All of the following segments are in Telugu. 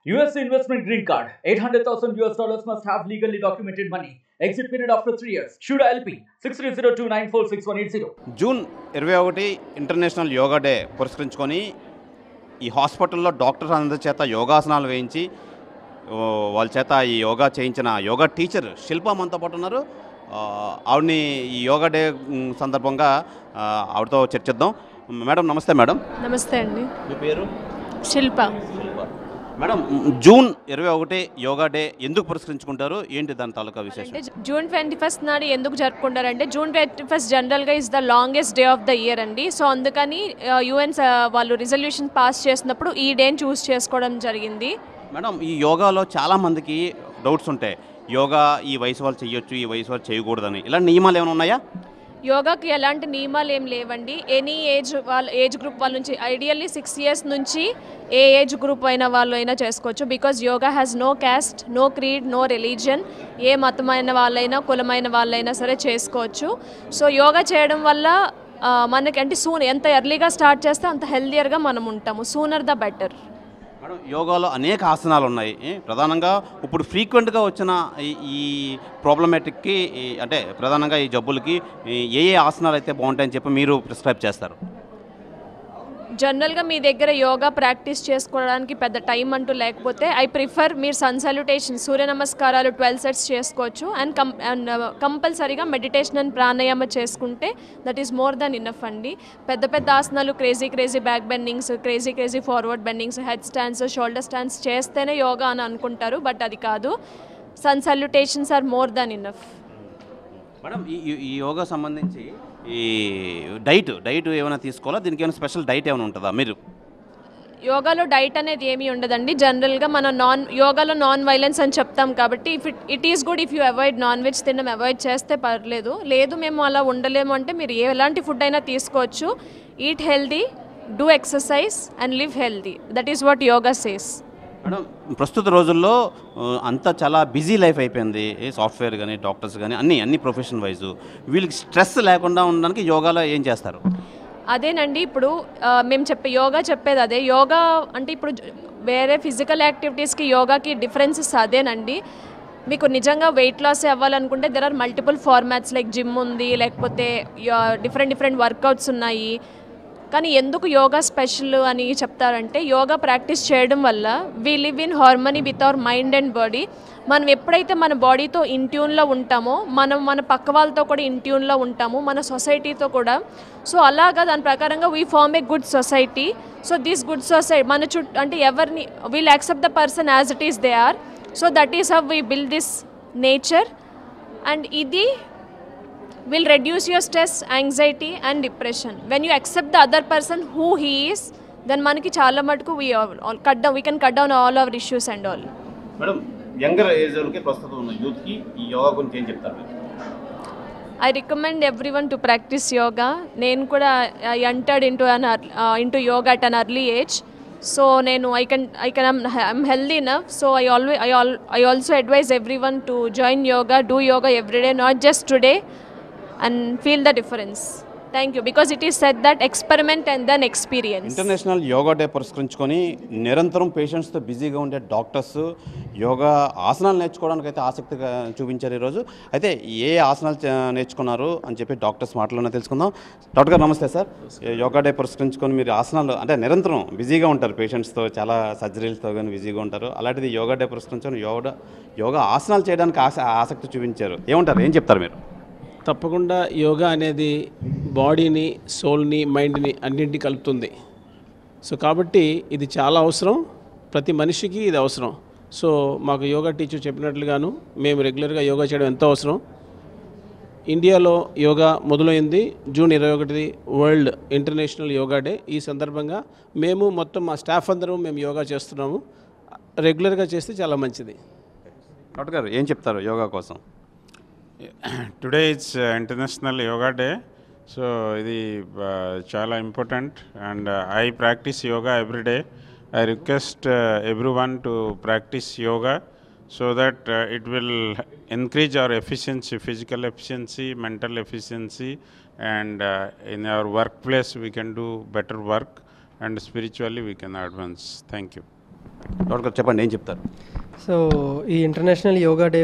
US investment green card. $800,000 must have legally documented money. Exit period after 3 years. Shuda LP 6302946180. June 21 international yoga day పురస్కరించుకొని ఈ హాస్పిటల్లో డాక్టర్స్ అందరి చేత యోగాసనాలు వేయించి వాళ్ళ చేత ఈ యోగా చేయించిన యోగా టీచర్ శిల్ప మనతో పాటు ఉన్నారు. ఆవిడని ఈ యోగా డే సందర్భంగా ఆవిడతో చర్చిద్దాం. మేడం నమస్తే. మేడం నమస్తే అండి. మీ పేరు? శిల్ప. మేడం, జూన్ 21 యోగా డే ఎందుకు పురస్కరించుకుంటారు, ఏంటి దాని తాలూకా విశేషం? అంటే జూన్ 21 నాడు ఎందుకు జరుపుకుంటారంటే జూన్ 21 జనరల్గా is the longest day of the year అండి. సో అందుకని యుఎన్ వాళ్ళు రిజల్యూషన్ పాస్ చేసినప్పుడు ఈ డేని చూస్ చేసుకోవడం జరిగింది. మేడం, ఈ యోగాలో చాలామందికి డౌట్స్ ఉంటాయి. యోగా ఈ వయసు వాళ్ళు చేయొచ్చు, ఈ వయసు వాళ్ళు చేయకూడదని, ఇలాంటి నియమాలు ఏమైనా ఉన్నాయా? యోగాకి ఎలాంటి నియమాలు ఏం లేవండి. ఎనీ ఏజ్ గ్రూప్ వాళ్ళ నుంచి, ఐడియల్లీ 6 years నుంచి ఏ ఏజ్ గ్రూప్ అయిన వాళ్ళు అయినా చేసుకోవచ్చు. Because yoga has no caste, no creed, no religion. ఏ మతమైన వాళ్ళైనా కులమైన వాళ్ళైనా సరే చేసుకోవచ్చు. సో యోగా చేయడం వల్ల మనకి అంటే ఎంత ఎర్లీగా స్టార్ట్ చేస్తే అంత హెల్దియర్గా మనం ఉంటాము. Sooner the better. మేడం, యోగాలో అనేక ఆసనాలు ఉన్నాయి. ప్రధానంగా ఇప్పుడు ఫ్రీక్వెంట్గా వచ్చిన ఈ ప్రాబ్లమేటిక్కి అంటే ప్రధానంగా ఈ జబ్బులకి ఏ ఆసనాలు అయితే బాగుంటాయని చెప్పి మీరు ప్రిస్క్రైబ్ చేస్తారు? జనరల్గా మీ దగ్గర యోగా ప్రాక్టీస్ చేసుకోవడానికి పెద్ద టైం అంటూ లేకపోతే ఐ ప్రిఫర్ మీరు సన్ సాల్యుటేషన్, సూర్య నమస్కారాలు 12 sets చేసుకోవచ్చు. అండ్ కంపల్సరీగా మెడిటేషన్ అండ్ ప్రాణాయామ చేసుకుంటే that is more than enough అండి. పెద్ద పెద్ద ఆసనాలు, crazy back bendings, crazy forward bendings, head stands, shoulder stands చేస్తేనే యోగా అని అనుకుంటారు. బట్ అది కాదు. Sun salutations are more than enough. Madam, ఈ యోగా సంబంధించి ఈ డైట్ ఏమైనా తీసుకోవాలా? దీనికి ఏమైనా స్పెషల్ డైట్ ఏమైనా ఉంటుందా? మీరు యోగాలో డైట్ అనేది ఏమీ ఉండదండి. జనరల్గా మనం యోగాలో నాన్ వైలెన్స్ అని చెప్తాం కాబట్టి it is good if you avoid non veg తినడం అవాయిడ్ చేస్తే పర్లేదు. లేదు మేము అలా ఉండలేము అంటే మీరు ఎలాంటి ఫుడ్ అయినా తీసుకోవచ్చు. Eat healthy, do exercise and live healthy. That is what yoga says. Madam, ప్రస్తుత రోజుల్లో అంతా చాలా బిజీ లైఫ్ అయిపోయింది. సాఫ్ట్వేర్ కానీ, డాక్టర్స్ కానీ, అన్ని ప్రొఫెషన్ వైజు వీళ్ళకి స్ట్రెస్ లేకుండా ఉండడానికి యోగాలో ఏం చేస్తారు? అదేనండి, ఇప్పుడు మేము యోగా చెప్పేది అదే. యోగా అంటే ఇప్పుడు వేరే ఫిజికల్ యాక్టివిటీస్కి యోగాకి డిఫరెన్సెస్ అదేనండి. మీకు నిజంగా వెయిట్ లాస్ అవ్వాలనుకుంటే there are multiple formats, like gym ఉంది, లేకపోతే డిఫరెంట్ వర్కౌట్స్ ఉన్నాయి. కానీ ఎందుకు యోగా స్పెషల్ అని చెప్తారంటే యోగా ప్రాక్టీస్ చేయడం వల్ల we live in harmony with our mind and body. మనం ఎప్పుడైతే మన బాడీతో ఇంట్యూన్లో ఉంటామో మన పక్క వాళ్ళతో కూడా ఇంట్యూన్లో ఉంటాము, మన సొసైటీతో కూడా. సో అలాగా దాని ప్రకారంగా we form a good society. So this good society మన అంటే ఎవరిని we'll accept the person as it is they are. So that is how we build this nature. And ఇది will reduce your stress, anxiety and depression. When you accept the other person who he is, then manaki chaala matku we can cut down all our issues and all. Madam, younger age వాళ్ళకి ప్రస్తుతం ఉన్న యూత్ కి ఈ యోగా గురించి ఏం చెప్తారు? I recommend everyone to practice yoga. నేను కూడా I entered into yoga at an early age. So I'm healthy enough. So I also advise everyone to join yoga, do yoga every day, not just today, and feel the difference. Thank you. Because it is said that experiment and then experience. International yoga day పురస్కరించుకొని నిరంతరం పేషెంట్స్తో బిజీగా ఉండే డాక్టర్స్ యోగా ఆసనాలు నేర్చుకోవడానికి అయితే ఆసక్తిగా చూపించారు ఈరోజు. అయితే ఏ ఆసనాలు నేర్చుకున్నారు అని చెప్పి డాక్టర్స్ మాటలోనే తెలుసుకుందాం. డాక్టర్ గారు నమస్తే సార్. యోగా డే పురస్కరించుకొని మీరు ఆసనాలు అంటే నిరంతరం బిజీగా ఉంటారు, పేషెంట్స్తో చాలా సర్జరీలతో కానీ బిజీగా ఉంటారు. అలాంటిది యోగా డే పురస్కరించుకొని యోగా ఆసనాలు చేయడానికి ఆసక్తి చూపించారు. ఏమంటారు, ఏం చెప్తారు మీరు? తప్పకుండా యోగా అనేది బాడీని, సోల్ని, మైండ్ని అన్నింటినీ కలుపుతుంది. సో కాబట్టి ఇది చాలా అవసరం, ప్రతి మనిషికి ఇది అవసరం. సో మాకు యోగా టీచర్ చెప్పినట్లుగాను మేము రెగ్యులర్గా యోగా చేయడం ఎంతో అవసరం. ఇండియాలో యోగా మొదలైంది June 21 world international yoga day. ఈ సందర్భంగా మేము మొత్తం మా స్టాఫ్ అందరం మేము యోగా చేస్తున్నాము. రెగ్యులర్గా చేస్తే చాలా మంచిది. డాక్టర్ గారు ఏం చెప్తారు యోగా కోసం? Today it's International Yoga Day, so ఇది చాలా important and I practice yoga every day. I request everyone to practice yoga so that it will increase our efficiency, physical efficiency, mental efficiency, and in our workplace we can do better work and spiritually we can advance. Thank you. Doctor గారు చెప్పండి, ఏం చెప్తారు? సో ఈ ఇంటర్నేషనల్ యోగా డే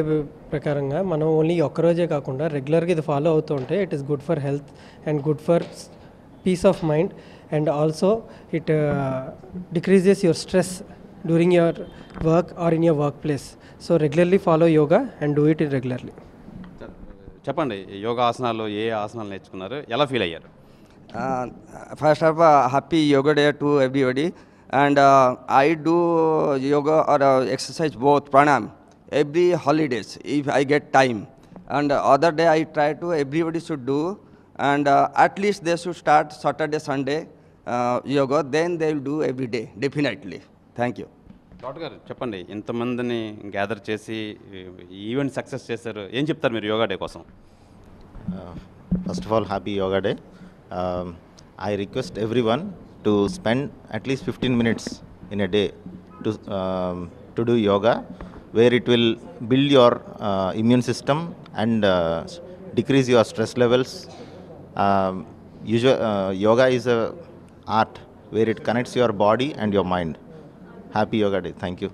ప్రకారంగా మనం ఓన్లీ ఒక్కరోజే కాకుండా రెగ్యులర్గా ఇది ఫాలో అవుతూ ఉంటే it is good for health and good for piece of mind and also it decreases your stress during your work or in your work place. So regularly follow yoga and do it regularly. చెప్పండి, యోగా ఆసనాలు ఏ ఆసనాలు నేర్చుకున్నారు, ఎలా ఫీల్ అయ్యారు? First of all, happy yoga day to everybody. And I do yoga or exercise both pranayam every holidays if I get time. And other day I try to everybody should do. And at least they should start Saturday, Sunday yoga. Then they will do every day definitely. Thank you. Doctor గారు చెప్పండి, ఇంతమందిని గ్యాదర్ చేసి ఈవెంట్ సక్సెస్ చేశారు, ఏం చెప్తారు మీరు యోగా డే కోసం? First of all, happy yoga day. I request everyone to spend at least 15 minutes in a day to do yoga, where it will build your immune system and decrease your stress levels. Yoga is a art where it connects your body and your mind. Happy yoga day. Thank you.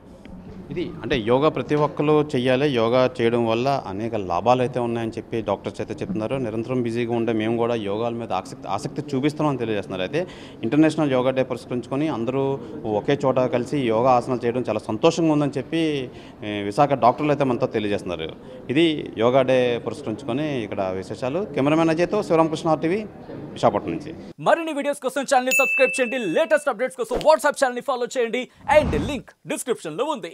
ఇది అంటే యోగా ప్రతి ఒక్కరు చేయాలి, యోగా చేయడం వల్ల అనేక లాభాలు అయితే ఉన్నాయని చెప్పి డాక్టర్స్ అయితే చెప్తున్నారు. నిరంతరం బిజీగా ఉండే మేము కూడా యోగాల మీద ఆసక్తి చూపిస్తున్నామని తెలియజేస్తున్నారు. అయితే ఇంటర్నేషనల్ యోగా డే పురస్కరించుకొని అందరూ ఒకే చోట కలిసి యోగా ఆసనాలు చేయడం చాలా సంతోషంగా ఉందని చెప్పి విశాఖ డాక్టర్లు అయితే మనతో తెలియజేస్తున్నారు. ఇది యోగా డే పురస్కరించుకొని ఇక్కడ విశేషాలు. కెమెరామెన్ అజయ్తో శివరామకృష్ణ టీవీ విశాఖపట్నం నుంచి. మరిన్ని వీడియోస్ కోసం ఛానల్ ని సబ్స్క్రైబ్ చేయండి, లేటెస్ట్ అప్డేట్స్ కోసం వాట్సాప్ ఛానల్ ని ఫాలో చేయండి అండ్ లింక్ డిస్క్రిప్షన్ లో ఉంది.